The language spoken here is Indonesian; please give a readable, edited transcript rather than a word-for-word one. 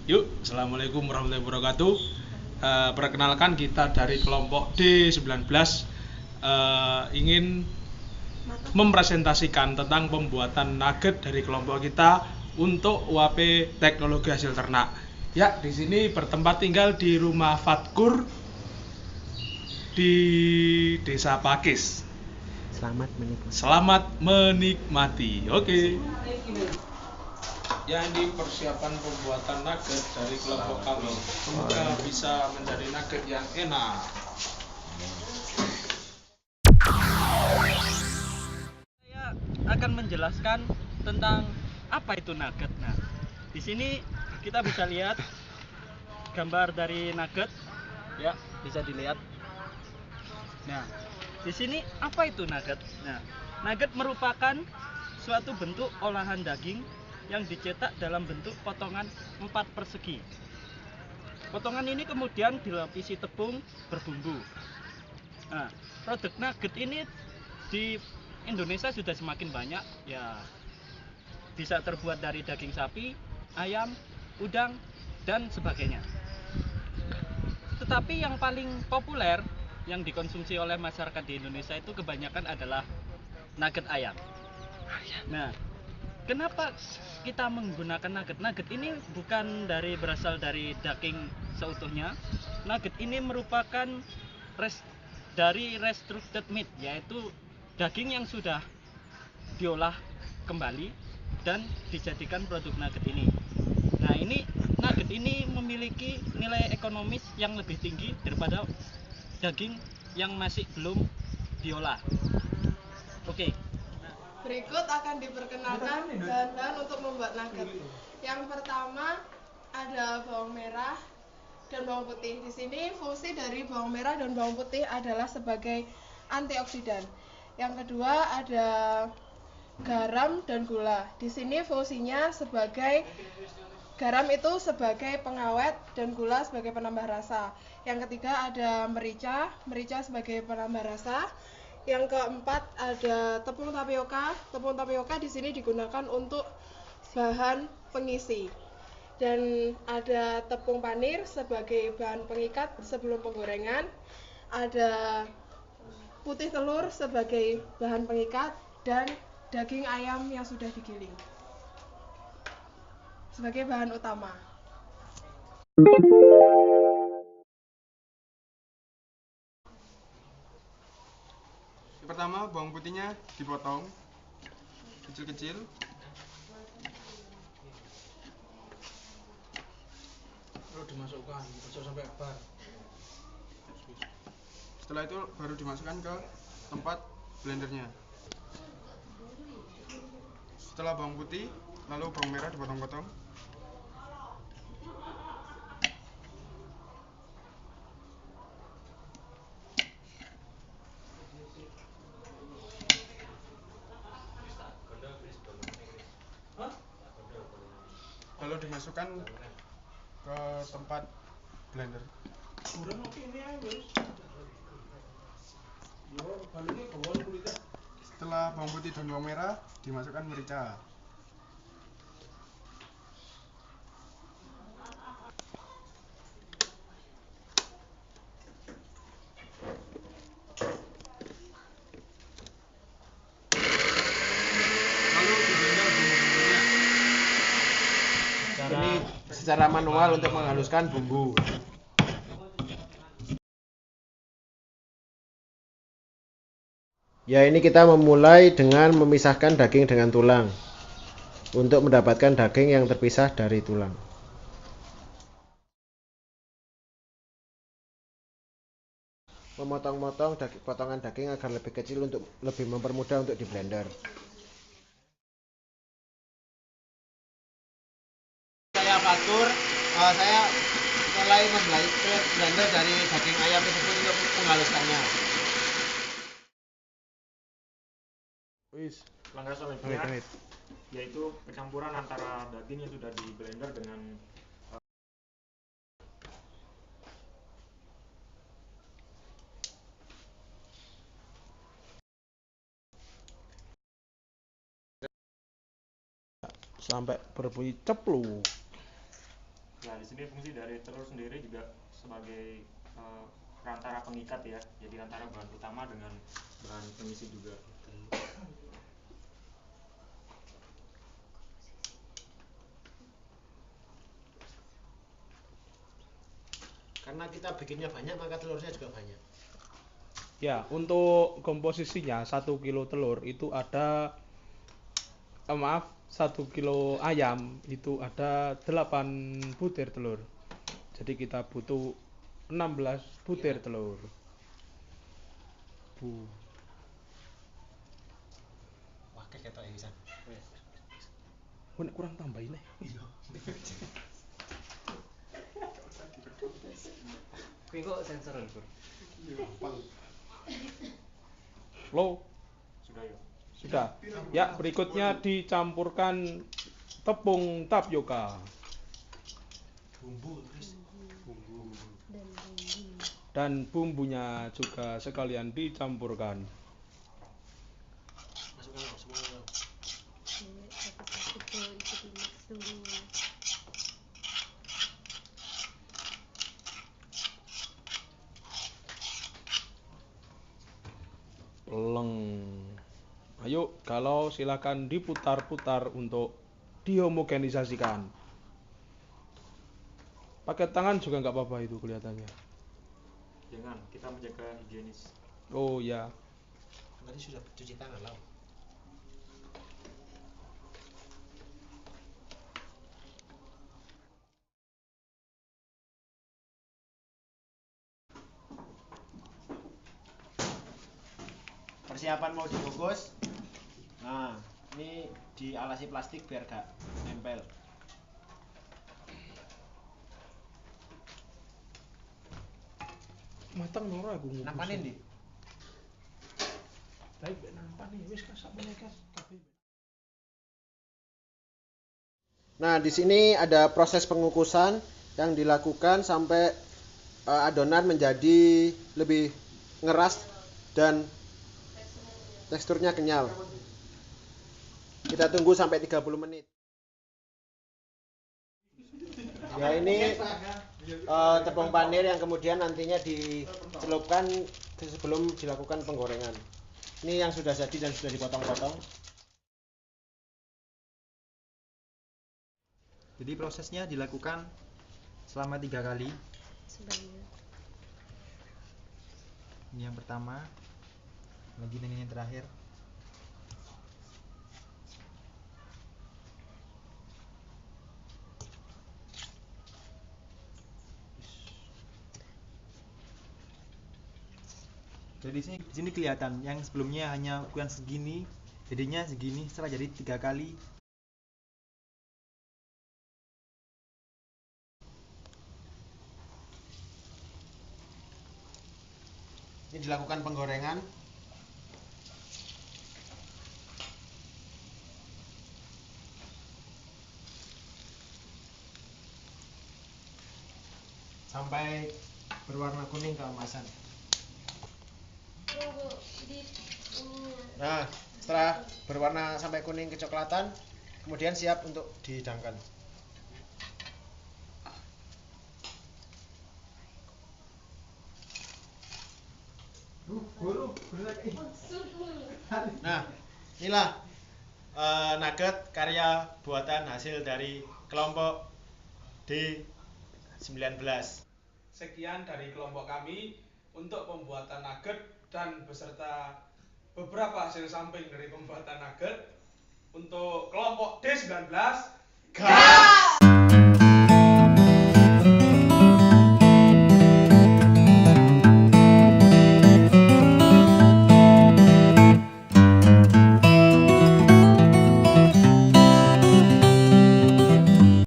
Yuk, Assalamualaikum warahmatullahi wabarakatuh. Perkenalkan kita dari kelompok D19 ingin mempresentasikan tentang pembuatan nugget dari kelompok kita untuk UAP Teknologi Hasil Ternak. Ya, di sini bertempat tinggal di rumah Fatkur di Desa Pakis. Selamat menikmati. Oke. Ya, ini persiapan pembuatan nugget dari kelompok kami. Semoga bisa menjadi nugget yang enak. Saya akan menjelaskan tentang apa itu nugget. Nah, di sini kita bisa lihat gambar dari nugget, ya, bisa dilihat. Nah, di sini apa itu nugget? Nah, nugget merupakan suatu bentuk olahan daging yang dicetak dalam bentuk potongan 4 persegi. Potongan ini kemudian dilapisi tepung berbumbu. Nah, produk nugget ini di Indonesia sudah semakin banyak, ya, bisa terbuat dari daging sapi, ayam, udang, dan sebagainya. Tetapi yang paling populer yang dikonsumsi oleh masyarakat di Indonesia itu kebanyakan adalah nugget ayam. Nah, kenapa kita menggunakan nugget? Nugget ini bukan berasal dari daging seutuhnya. Nugget ini merupakan dari restricted meat, yaitu daging yang sudah diolah kembali dan dijadikan produk nugget ini. Nah, nugget ini memiliki nilai ekonomis yang lebih tinggi daripada daging yang masih belum diolah. Oke. Berikut akan diperkenalkan bahan-bahan untuk membuat nugget. Yang pertama ada bawang merah dan bawang putih. Di sini fungsi dari bawang merah dan bawang putih adalah sebagai antioksidan. Yang kedua ada garam dan gula. Di sini fungsinya sebagai garam itu sebagai pengawet dan gula sebagai penambah rasa. Yang ketiga ada merica, merica sebagai penambah rasa. Yang keempat ada tepung tapioka. Tepung tapioka di sini digunakan untuk bahan pengisi. Dan ada tepung panir sebagai bahan pengikat sebelum penggorengan. Ada putih telur sebagai bahan pengikat dan daging ayam yang sudah digiling sebagai bahan utama. Yang pertama, bawang putihnya dipotong kecil-kecil. Lalu dimasukkan, sampai bar. Setelah itu baru dimasukkan ke tempat blendernya. Setelah bawang putih, lalu bawang merah dipotong-potong. Lalu dimasukkan ke tempat blender. Setelah bawang putih dan bawang merah, dimasukkan merica. Lalu diblender bumbu-bumbunya. Ini secara manual untuk menghaluskan bumbu. Ya, ini kita memulai dengan memisahkan daging dengan tulang untuk mendapatkan daging yang terpisah dari tulang. Memotong-motong potongan daging agar lebih kecil untuk lebih mempermudah untuk di blender. Saya Fatur, saya mulai blender dari daging ayam tersebut untuk menghaluskannya. Langkah selanjutnya yaitu pencampuran antara daging yang sudah di blender dengan Sampai berbunyi cepluk. Ya, di sini fungsi dari telur sendiri juga sebagai perantara pengikat ya. Jadi antara bahan utama dengan bahan pengisi juga. Karena kita bikinnya banyak maka telurnya juga banyak. Ya, untuk komposisinya 1 kilo telur itu ada 1 kilo ayam itu ada 8 butir telur. Jadi kita butuh 16 butir telur. Wah, ketok ya bisa. Kurang tambahin nih. Kuwi kok sensoran, Bro? Lo Sudah ya. sudah. Ya, berikutnya dicampurkan tepung tapioka Bumbu terus. dan bumbunya juga sekalian dicampurkan. Masukkan semua. Peleng. Ayo, kalau silakan diputar-putar untuk dihomogenisasikan. Pakai tangan juga nggak apa-apa itu kelihatannya. Jangan, kita menjaga higienis. Oh ya. Tadi sudah cuci tangan lah. Persiapan mau dibungkus. Nah, ini dialasi plastik biar gak nempel. Matang noro aku ngukus. Nampanin di. Baik, nampan nih wis kasak menekas. Nah, di sini ada proses pengukusan yang dilakukan sampai adonan menjadi lebih ngeras dan teksturnya kenyal. Kita tunggu sampai 30 menit. Ya, ini tepung panir yang kemudian nantinya dicelupkan sebelum dilakukan penggorengan. Ini yang sudah jadi dan sudah dipotong-potong. Jadi prosesnya dilakukan selama 3 kali. Ini yang pertama, lagi ini yang terakhir. Jadi di sini kelihatan yang sebelumnya hanya ukuran segini, jadinya segini setelah jadi 3 kali. Ini dilakukan penggorengan. Sampai berwarna kuning keemasan. Nah, setelah berwarna sampai kuning kecoklatan, kemudian siap untuk dihidangkan. Nah, inilah nugget karya buatan hasil dari kelompok D19. Sekian dari kelompok kami untuk pembuatan nugget dan beserta beberapa hasil samping dari pembuatan nugget. Untuk kelompok D19, gas!